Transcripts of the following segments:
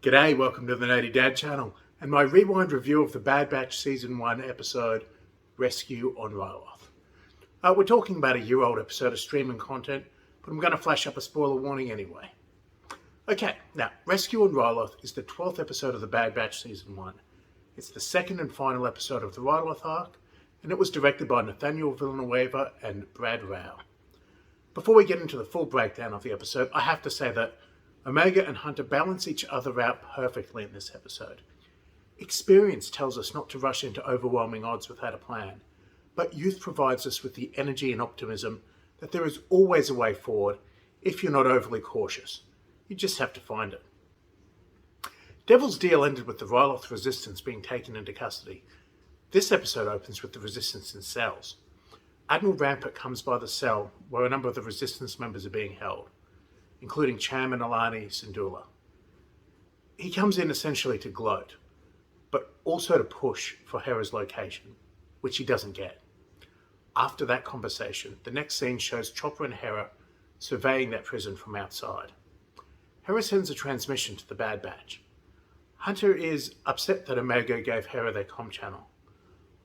G'day, welcome to the Nerdy Dad channel and my rewind review of the Bad Batch Season 1 episode, Rescue on Ryloth. We're talking about a year-old episode of streaming content, but I'm going to flash up a spoiler warning anyway. Okay, now, Rescue on Ryloth is the 12th episode of the Bad Batch Season 1. It's the second and final episode of the Ryloth arc, and it was directed by Nathaniel Villanueva and Brad Rao. Before we get into the full breakdown of the episode, I have to say that Omega and Hunter balance each other out perfectly in this episode. Experience tells us not to rush into overwhelming odds without a plan, but youth provides us with the energy and optimism that there is always a way forward if you're not overly cautious. You just have to find it. Devil's Deal ended with the Ryloth Resistance being taken into custody. This episode opens with the Resistance in cells. Admiral Rampart comes by the cell where a number of the Resistance members are being held, including Cham and Alani Syndulla. He comes in essentially to gloat, but also to push for Hera's location, which he doesn't get. After that conversation, the next scene shows Chopper and Hera surveying that prison from outside. Hera sends a transmission to the Bad Batch. Hunter is upset that Omega gave Hera their comm channel,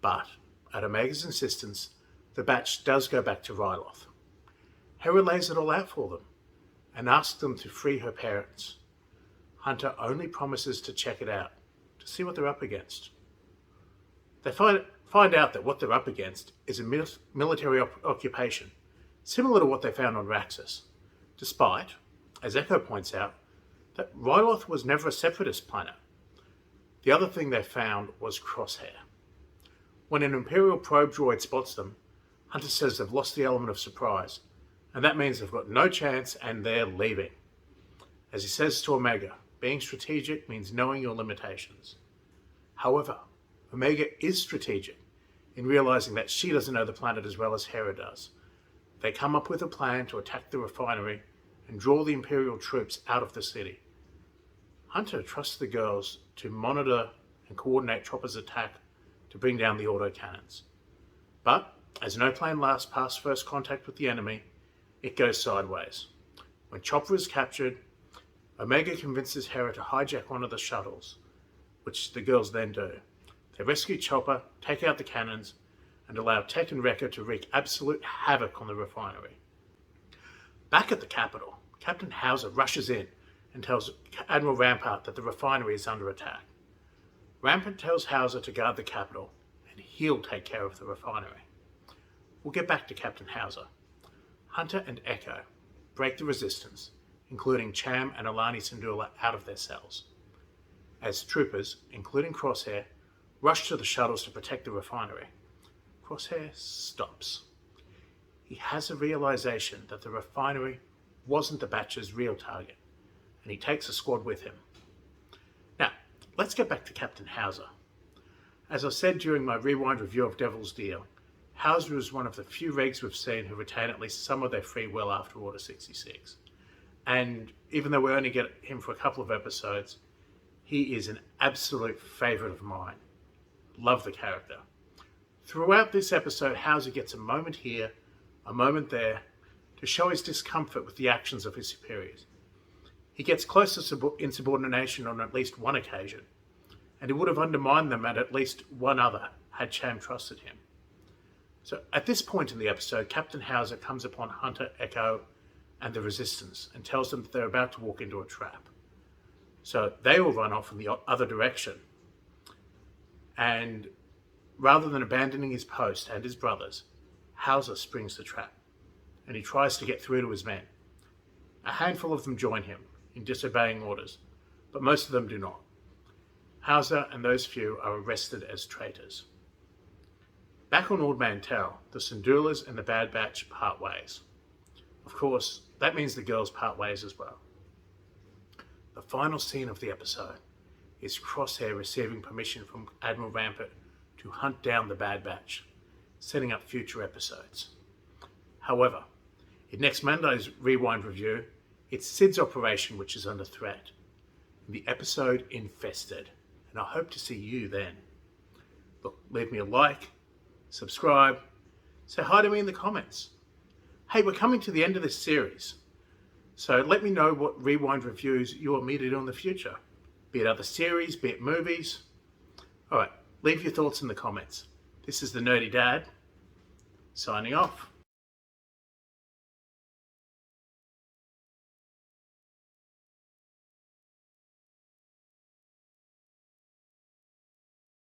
but at Omega's insistence, the Batch does go back to Ryloth. Hera lays it all out for them and asks them to free her parents. Hunter only promises to check it out, to see what they're up against. They find out that what they're up against is a military occupation, similar to what they found on Raxus, despite, as Echo points out, that Ryloth was never a separatist planet. The other thing they found was Crosshair. When an Imperial probe droid spots them, Hunter says they've lost the element of surprise, and that means they've got no chance and they're leaving. As he says to Omega, being strategic means knowing your limitations. However, Omega is strategic in realizing that she doesn't know the planet as well as Hera does. They come up with a plan to attack the refinery and draw the Imperial troops out of the city. Hunter trusts the girls to monitor and coordinate Chopper's attack to bring down the autocannons. But, as no plane lasts past first contact with the enemy, it goes sideways. When Chopper is captured, Omega convinces Hera to hijack one of the shuttles, which the girls then do. They rescue Chopper, take out the cannons, and allow Tech and Wrecker to wreak absolute havoc on the refinery. Back at the capital, Captain Hauser rushes in and tells Admiral Rampart that the refinery is under attack. Rampart tells Hauser to guard the capital, and he'll take care of the refinery. We'll get back to Captain Hauser. Hunter and Echo break the resistance, including Cham and Alani Syndulla, out of their cells. As troopers, including Crosshair, rush to the shuttles to protect the refinery, Crosshair stops. He has a realization that the refinery wasn't the Batch's real target, and he takes a squad with him. Now, let's get back to Captain Hauser. As I said during my rewind review of Devil's Deal, Hauser is one of the few regs we've seen who retain at least some of their free will after Order 66. And even though we only get him for a couple of episodes, he is an absolute favourite of mine. Love the character. Throughout this episode, Hauser gets a moment here, a moment there, to show his discomfort with the actions of his superiors. He gets close to insubordination on at least one occasion, and he would have undermined them at least one other had Cham trusted him. So at this point in the episode, Captain Hauser comes upon Hunter, Echo, and the Resistance and tells them that they're about to walk into a trap. So they all run off in the other direction. And rather than abandoning his post and his brothers, Hauser springs the trap, and he tries to get through to his men. A handful of them join him in disobeying orders, but most of them do not. Hauser and those few are arrested as traitors. Back on Ord Mantell, the Syndullas and the Bad Batch part ways. Of course, that means the girls part ways as well. The final scene of the episode is Crosshair receiving permission from Admiral Rampart to hunt down the Bad Batch, setting up future episodes. However, in next Monday's Rewind review, it's Sid's operation which is under threat, and the episode Infested, and I hope to see you then. Look, leave me a like, subscribe, say hi to me in the comments. Hey, we're coming to the end of this series, so let me know what Rewind reviews you want me to do in the future. be it other series, be it movies. All right, leave your thoughts in the comments. This is the Nerdy Dad, signing off.